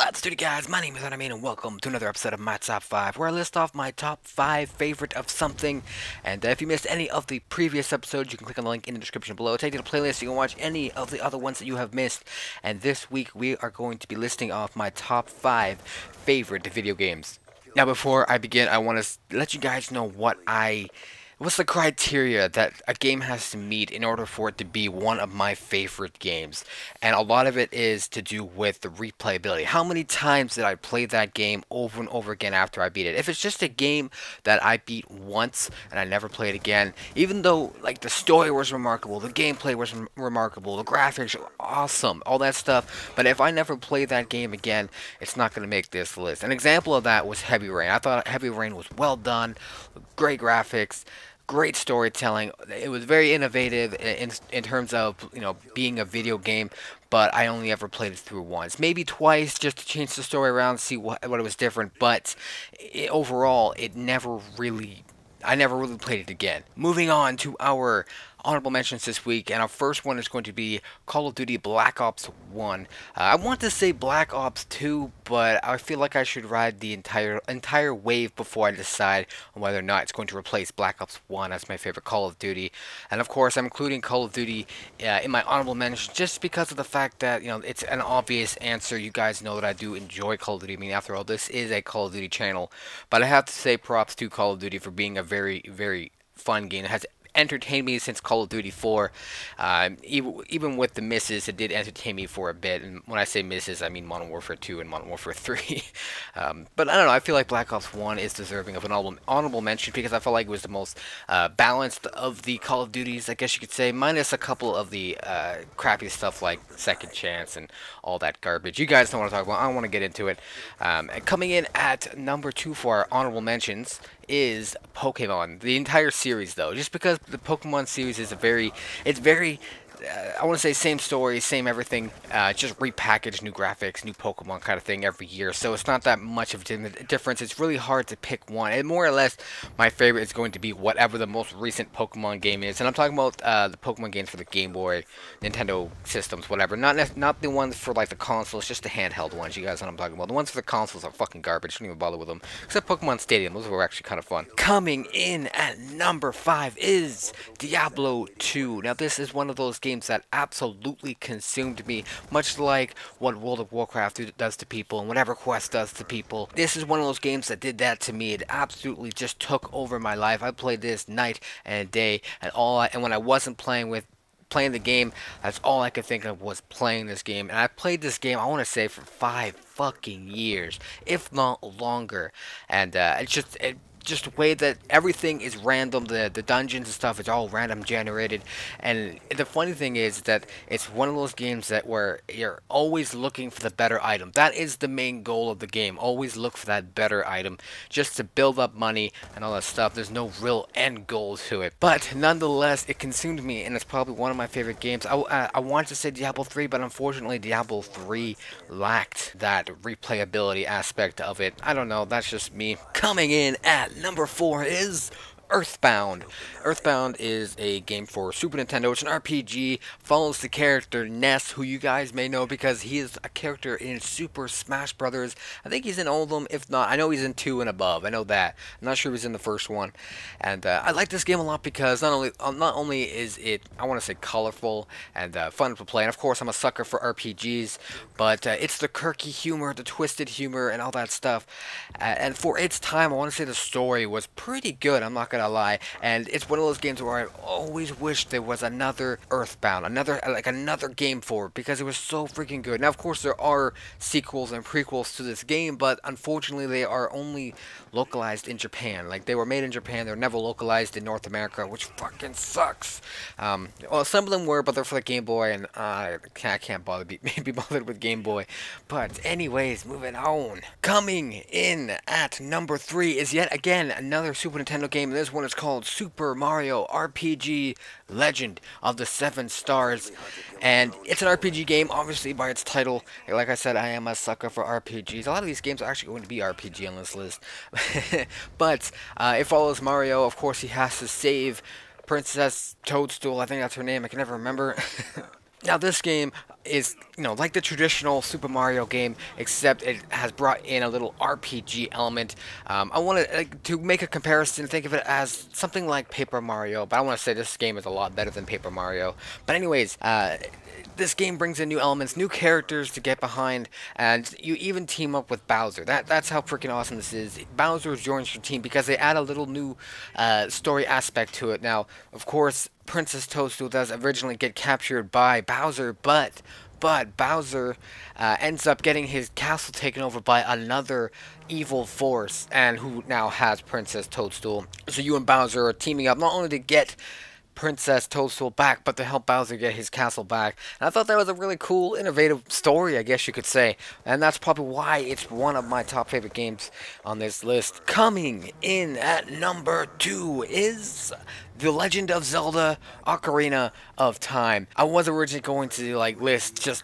What's good, guys? My name is Anime, and welcome to another episode of my top 5, where I list off my top 5 favorite of something. And if you missed any of the previous episodes, you can click on the link in the description below. Take you to the playlist, you can watch any of the other ones that you have missed. And this week, we are going to be listing off my top 5 favorite video games. Now, before I begin, I want to let you guys know what's the criteria that a game has to meet in order for it to be one of my favorite games. And a lot of it is to do with the replayability. How many times did I play that game over and over again after I beat it? If it's just a game that I beat once and I never played again, even though like the story was remarkable, the gameplay was remarkable, the graphics were awesome, all that stuff, but if I never play that game again, it's not going to make this list. An example of that was Heavy Rain. I thought Heavy Rain was well done, great graphics, great storytelling. It was very innovative in terms of, being a video game, but I only ever played it through once, maybe twice, just to change the story around, see what it was different. But overall, I never really played it again. Moving on to our honorable mentions this week, and our first one is going to be Call of Duty Black Ops 1. I want to say Black Ops 2, but I feel like I should ride the entire wave before I decide on whether or not it's going to replace Black Ops 1 as my favorite Call of Duty. And of course, I'm including Call of Duty in my honorable mentions just because of the fact that, it's an obvious answer. You guys know that I do enjoy Call of Duty. I mean, after all, this is a Call of Duty channel. But I have to say props to Call of Duty for being a very, very fun game. It has entertained me since Call of Duty 4. Even with the misses, it did entertain me for a bit. And when I say misses, I mean Modern Warfare 2 and Modern Warfare 3. But I don't know, I feel like Black Ops 1 is deserving of an honorable mention because I felt like it was the most balanced of the Call of Duties, I guess you could say, minus a couple of the crappy stuff like Second Chance and all that garbage. You guys know what I'm talking about. I don't want to get into it. And coming in at number 2 for our honorable mentions is Pokemon. The entire series, though, just because the Pokemon series is it's very I want to say same story, same everything, just repackaged, new graphics, new Pokemon kind of thing every year. So it's not that much of a difference. It's really hard to pick one. And more or less, my favorite is going to be whatever the most recent Pokemon game is. And I'm talking about the Pokemon games for the Game Boy, Nintendo systems, whatever. Not the ones for like the consoles, just the handheld ones. You guys know what I'm talking about. The ones for the consoles are fucking garbage. Don't even bother with them. Except Pokemon Stadium. Those were actually kind of fun. Coming in at number 5 is Diablo 2. Now this is one of those games that absolutely consumed me, much like what World of Warcraft does to people and what EverQuest does to people. This is one of those games that did that to me. It absolutely just took over my life. I played this night and day, and when I wasn't playing the game, that's all I could think of was playing this game. And I played this game, I want to say, for 5 fucking years, if not longer. And it's just the way that everything is random, the dungeons and stuff is all random generated. And the funny thing is that it's one of those games that where you're always looking for the better item. That is the main goal of the game. Always look for that better item just to build up money and all that stuff. There's no real end goal to it. But nonetheless, it consumed me, and it's probably one of my favorite games. I wanted to say Diablo 3, but unfortunately Diablo 3 lacked that replayability aspect of it. I don't know, that's just me. Coming in at number 4 is Earthbound. Earthbound is a game for Super Nintendo. It's an RPG, follows the character Ness, who you guys may know because he is a character in Super Smash Brothers. I think he's in all of them, if not, I know he's in 2 and above. I know that. I'm not sure if he's in the first one. And I like this game a lot because not only is it, I want to say, colorful and fun to play, and of course I'm a sucker for RPGs, but it's the quirky humor, the twisted humor, and all that stuff. And for its time, I want to say the story was pretty good, I'm not gonna lie, and it's one of those games where I always wish there was another Earthbound, another game for it, because it was so freaking good. Now, of course, there are sequels and prequels to this game, but unfortunately, they are only localized in Japan. Like, they were made in Japan, they're never localized in North America, which fucking sucks. Well, some of them were, but they're for the Game Boy, and I can't be bothered with Game Boy. But anyways, moving on. Coming in at number 3 is yet again another Super Nintendo game. This one is called Super Mario RPG Legend of the Seven Stars, and it's an RPG game, obviously by its title. Like I said, I am a sucker for RPGs. A lot of these games are actually going to be RPG on this list. But it follows Mario. Of course, he has to save Princess Toadstool. I think that's her name. I can never remember. Now, this game, is, like the traditional Super Mario game, except it has brought in a little RPG element. I want to make a comparison, think of it as something like Paper Mario, but I want to say this game is a lot better than Paper Mario. But anyways, this game brings in new elements, new characters to get behind, and you even team up with Bowser. That's how freaking awesome this is. Bowser joins your team because they add a little new story aspect to it. Now, of course, Princess Toadstool does originally get captured by Bowser, but Bowser ends up getting his castle taken over by another evil force, and who now has Princess Toadstool. So you and Bowser are teaming up not only to get Princess Toadstool back, but to help Bowser get his castle back. And I thought that was a really cool, innovative story, I guess you could say. And that's probably why it's one of my top favorite games on this list. Coming in at number 2 is The Legend of Zelda: Ocarina of Time. I was originally going to list just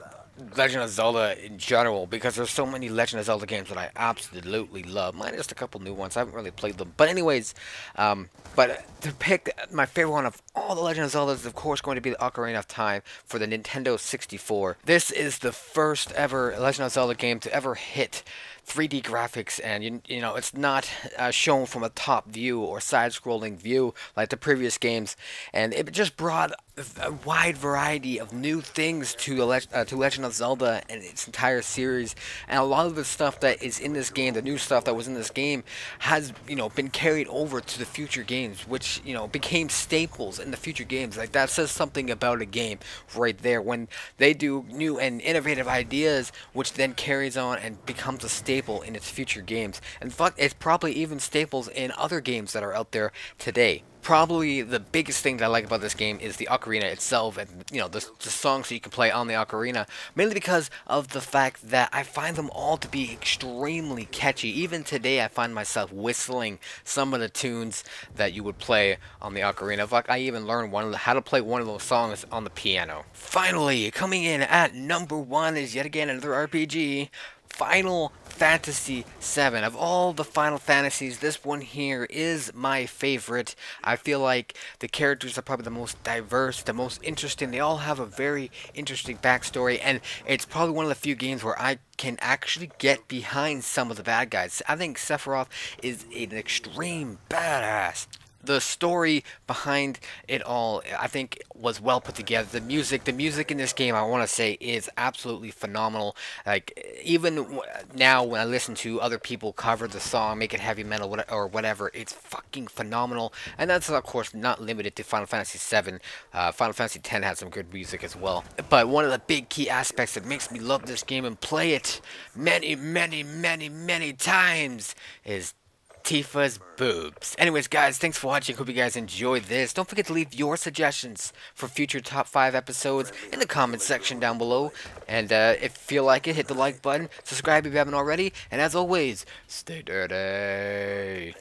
Legend of Zelda in general, because there's so many Legend of Zelda games that I absolutely love. Minus a couple new ones. I haven't really played them. But anyways, but to pick my favorite one of all the Legend of Zelda is, of course, going to be the Ocarina of Time for the Nintendo 64. This is the first ever Legend of Zelda game to ever hit 3D graphics, and it's not shown from a top view or side-scrolling view like the previous games, and it just brought a wide variety of new things to Legend of Zelda and its entire series. And a lot of the stuff that is in this game, the new stuff that was in this game, has been carried over to the future games, which became staples in the future games. Like, that says something about a game right there, when they do new and innovative ideas, which then carries on and becomes a staple in its future games. And fuck, it's probably even staples in other games that are out there today. Probably the biggest thing that I like about this game is the ocarina itself, and the songs that you can play on the ocarina, mainly because of the fact that I find them all to be extremely catchy. Even today I find myself whistling some of the tunes that you would play on the ocarina. In fact, I even learned how to play one of those songs on the piano. Finally, coming in at number 1 is yet again another RPG, Final Fantasy VII. Of all the Final Fantasies, this one here is my favorite. I feel like the characters are probably the most diverse, the most interesting. They all have a very interesting backstory, and it's probably one of the few games where I can actually get behind some of the bad guys. I think Sephiroth is an extreme badass. The story behind it all, I think, was well put together. The music in this game, I want to say, is absolutely phenomenal. Like, even now when I listen to other people cover the song, make it heavy metal or whatever, it's fucking phenomenal. And that's, of course, not limited to Final Fantasy VII. Final Fantasy X has some good music as well. But one of the big key aspects that makes me love this game and play it many, many, many, many times is Tifa's boobs. Anyways, guys, thanks for watching. Hope you guys enjoyed this. Don't forget to leave your suggestions for future top 5 episodes in the comment section down below. And if you feel like it, hit the like button, subscribe if you haven't already, and as always, stay dirty.